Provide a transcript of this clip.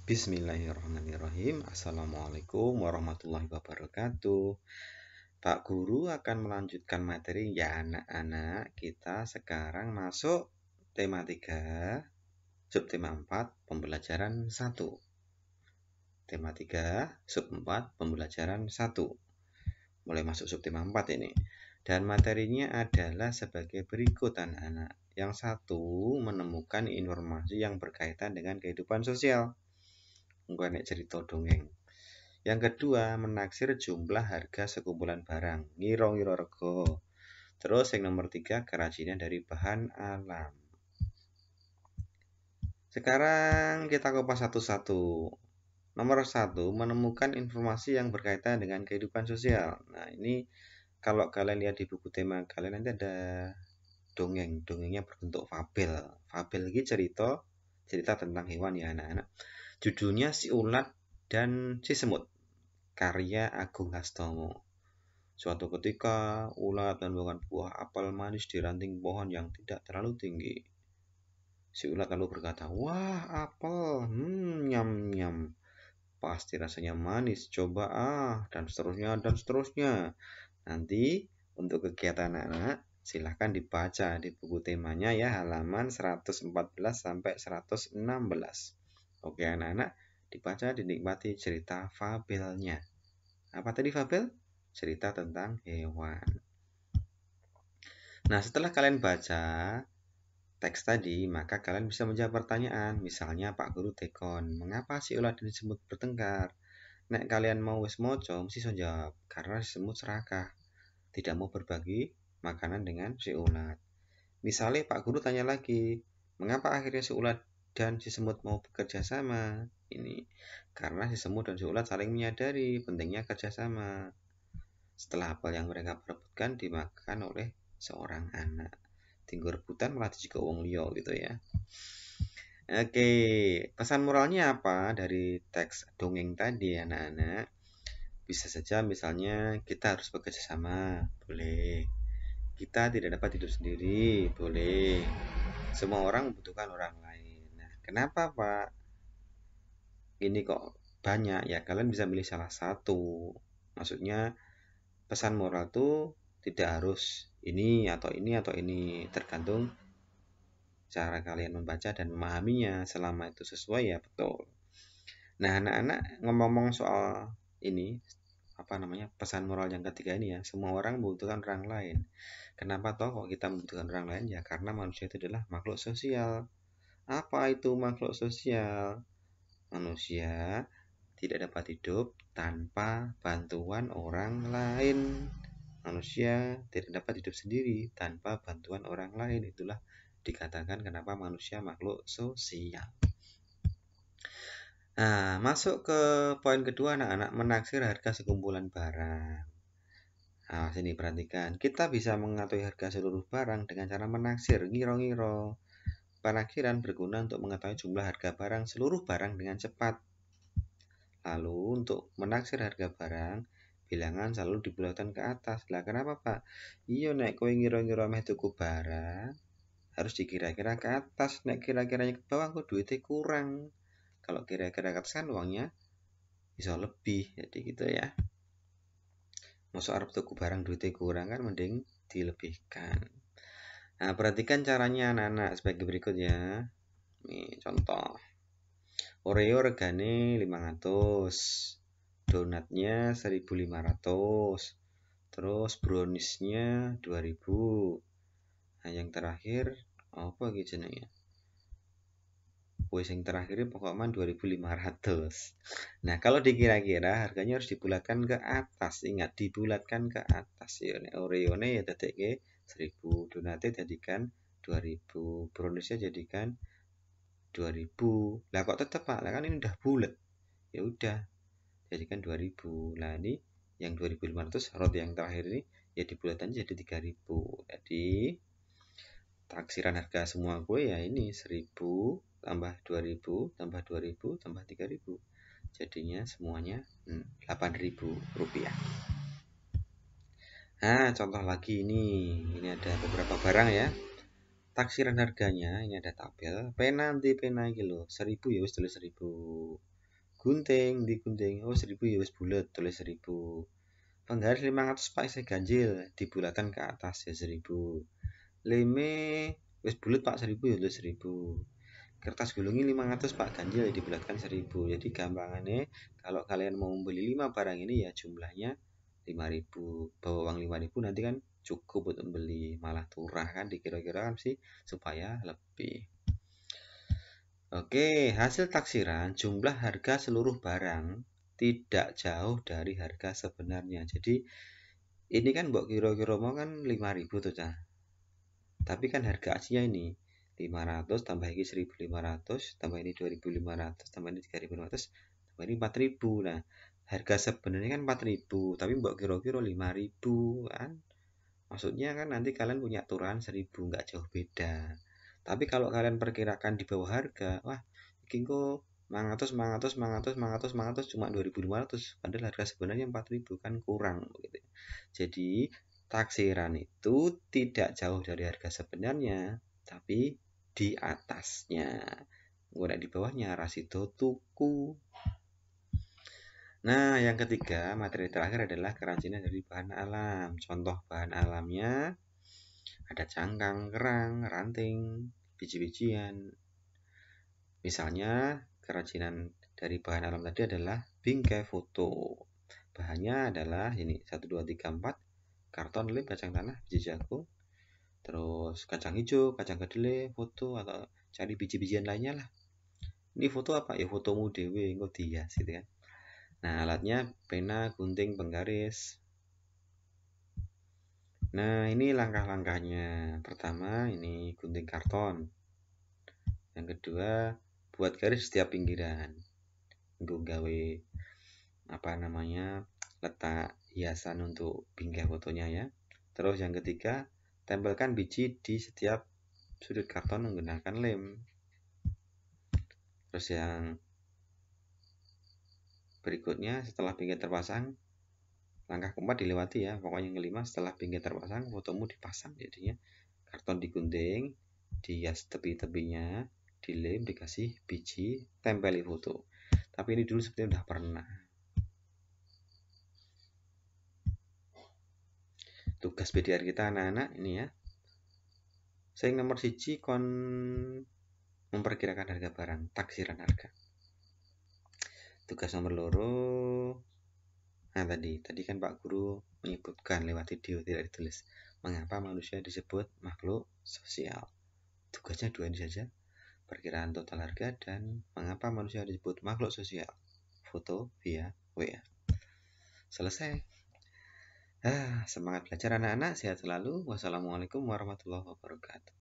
Bismillahirrahmanirrahim. Assalamualaikum warahmatullahi wabarakatuh. Pak Guru akan melanjutkan materi ya anak-anak. Kita sekarang masuk tema 3, subtema 4, pembelajaran 1. Tema 3, sub 4, pembelajaran 1. Mulai masuk subtema 4 ini. Dan materinya adalah sebagai berikut anak-anak. Yang satu, menemukan informasi yang berkaitan dengan kehidupan sosial. Nek cerita dongeng. Yang kedua, menaksir jumlah harga sekumpulan barang, ngira-ngira rego. Terus yang nomor 3, kerajinan dari bahan alam. Sekarang kita kupas satu-satu. Nomor 1, menemukan informasi yang berkaitan dengan kehidupan sosial. Nah, ini kalau kalian lihat di buku tema kalian nanti ada dongengnya berbentuk fabel. Fabel ini cerita tentang hewan ya anak-anak. Judulnya Si Ulat dan Si Semut, karya Agung Hastomo. Suatu ketika, ulat menemukan buah apel manis di ranting pohon yang tidak terlalu tinggi. Si ulat lalu berkata, "Wah, apel, nyam-nyam. Pasti rasanya manis, coba dan seterusnya. Nanti untuk kegiatan anak, silahkan dibaca di buku temanya ya, halaman 114 sampai 116. Oke anak-anak, dibaca, dinikmati cerita fabelnya. Apa tadi fabel? Cerita tentang hewan. Nah, setelah kalian baca teks tadi, maka kalian bisa menjawab pertanyaan. Misalnya Pak Guru tekon, mengapa si ulat dan semut bertengkar? Nek kalian mau wis moco, mesti so jawab, karena si semut serakah, tidak mau berbagi makanan dengan si ulat. Misalnya Pak Guru tanya lagi, mengapa akhirnya si ulat dan si semut mau bekerja sama? Ini karena si semut dan si ulat saling menyadari pentingnya kerjasama. Setelah apel yang mereka perebutkan dimakan oleh seorang anak. Tinggal rebutan malah juga wong liya gitu ya. Oke, pesan moralnya apa dari teks dongeng tadi anak-anak? Bisa saja misalnya kita harus bekerja sama, boleh. Kita tidak dapat hidup sendiri, boleh. Semua orang membutuhkan orang lain. Nah, kenapa Pak? Ini kok banyak ya, kalian bisa milih salah satu. Maksudnya pesan moral tuh tidak harus ini atau ini, tergantung cara kalian membaca dan memahaminya. Selama itu sesuai ya betul. Nah, anak-anak ngomong soal ini pesan moral yang ketiga ini ya, semua orang membutuhkan orang lain. Kenapa toh kok kita membutuhkan orang lain? Ya karena manusia itu adalah makhluk sosial. Apa itu makhluk sosial? Manusia tidak dapat hidup tanpa bantuan orang lain. Manusia tidak dapat hidup sendiri tanpa bantuan orang lain. Itulah dikatakan kenapa manusia makhluk sosial. Nah, masuk ke poin kedua anak-anak, menaksir harga sekumpulan barang. Nah, sini perhatikan. Kita bisa mengetahui harga seluruh barang dengan cara menaksir, ngiro-ngiro. Penakhiran berguna untuk mengetahui jumlah harga barang, seluruh barang dengan cepat. Lalu untuk menaksir harga barang, bilangan selalu dibulatkan ke atas. Lah kenapa Pak? Iya nek kowe ngiro-ngiro meh tuku barang, harus dikira-kira ke atas. Nek kira-kiranya ke bawah kok duitnya kurang. Kalau kira-kira ke atas kan uangnya bisa lebih. Jadi gitu ya. Masuk arep tuku barang duitnya kurang kan mending dilebihkan. Nah, perhatikan caranya anak-anak sebagai berikut ya. Nih contoh. Oreo regane 500, donatnya 1.500, terus browniesnya 2.000. Nah, yang terakhir apa iki jenenge? Yang terakhir pokoknya 2.500. Nah, kalau dikira-kira harganya harus dibulatkan ke atas. Ingat, dibulatkan ke atas ya. Oreo nya ya dadekke 1.000, donatnya jadikan 2.000, browniesnya jadikan 2.000. Lah kok tetap Pak? Lah kan ini udah bulat. Ya udah, jadikan 2.000. Lah ini yang 2.500 roti yang terakhir ini ya dibulatkan jadi 3.000. Jadi taksiran harga semua gue ya ini 1.000 tambah 2.000 tambah 2.000 tambah 3.000. Jadinya semuanya 8.000 rupiah. Nah, contoh lagi ini ada beberapa barang ya. Taksiran harganya ini ada tabel. Pena iki lho, 1.000 ya wis 1.000. Gunting, digunting. Oh 1000 ya wis bulet, tulis 1000. Penggaris 500 Pak saya ganjil, dibulatkan ke atas ya 1000. Leme wis bulet Pak 1000 ya tulis 1000. Kertas gulungi 500 Pak ganjil ya dibulatkan 1000. Jadi gampangannya kalau kalian mau membeli 5 barang ini ya jumlahnya 5000. Bawa uang 5000 nanti kan cukup untuk beli, malah turah kan dikira-kira kan sih supaya lebih. Oke, hasil taksiran jumlah harga seluruh barang tidak jauh dari harga sebenarnya. Jadi ini kan mbok kira-kira mau kan 5000 tuh Cah. Tapi kan harga aslinya ini 500 tambah ini 1500 tambah ini 2500 tambah ini 3500 tambah ini 4000. Nah, harga sebenarnya kan 4000, tapi mbok kira-kira 5000 kan. Maksudnya kan nanti kalian punya turahan 1000, nggak jauh beda. Tapi kalau kalian perkirakan di bawah harga, wah, ini kok 500 cuma 2500, padahal harga sebenarnya 4000 kan kurang begitu. Jadi taksiran itu tidak jauh dari harga sebenarnya, tapi di atasnya. Udah di bawahnya rasido tuku. Nah, yang ketiga, materi terakhir adalah kerajinan dari bahan alam. Contoh bahan alamnya ada cangkang, kerang, ranting, biji-bijian. Misalnya, kerajinan dari bahan alam tadi adalah bingkai foto. Bahannya adalah ini 1, 2, 3, 4 karton, lem, kacang tanah, biji jagung, terus kacang hijau, kacang kedelai, foto atau cari biji-bijian lainnya lah. Ini foto apa? Ya fotomu dewe, engko dihias gitu kan. Nah, alatnya pena, gunting, penggaris. Nah, ini langkah-langkahnya. Pertama, ini gunting karton. Yang kedua, buat garis setiap pinggiran. Gue gawe apa namanya? Letak hiasan untuk bingkai fotonya ya. Terus yang ketiga, tempelkan biji di setiap sudut karton menggunakan lem. Terus yang berikutnya setelah bingkai terpasang, langkah keempat dilewati ya. Pokoknya yang kelima setelah bingkai terpasang, fotomu dipasang. Jadinya karton digunting, dihias tepi-tepinya, dilem, dikasih biji, tempeli foto. Tapi ini dulu seperti udah pernah. Tugas BDR kita anak-anak ini ya. Saya nomor 1 kon memperkirakan harga barang, taksiran harga. Tugas nomor 2, nah tadi kan Pak Guru menyebutkan lewat video tidak ditulis mengapa manusia disebut makhluk sosial. Tugasnya 2 ini saja, perkiraan total harga dan mengapa manusia disebut makhluk sosial. Foto via WA. Selesai. Semangat belajar anak-anak, sehat selalu. Wassalamualaikum warahmatullahi wabarakatuh.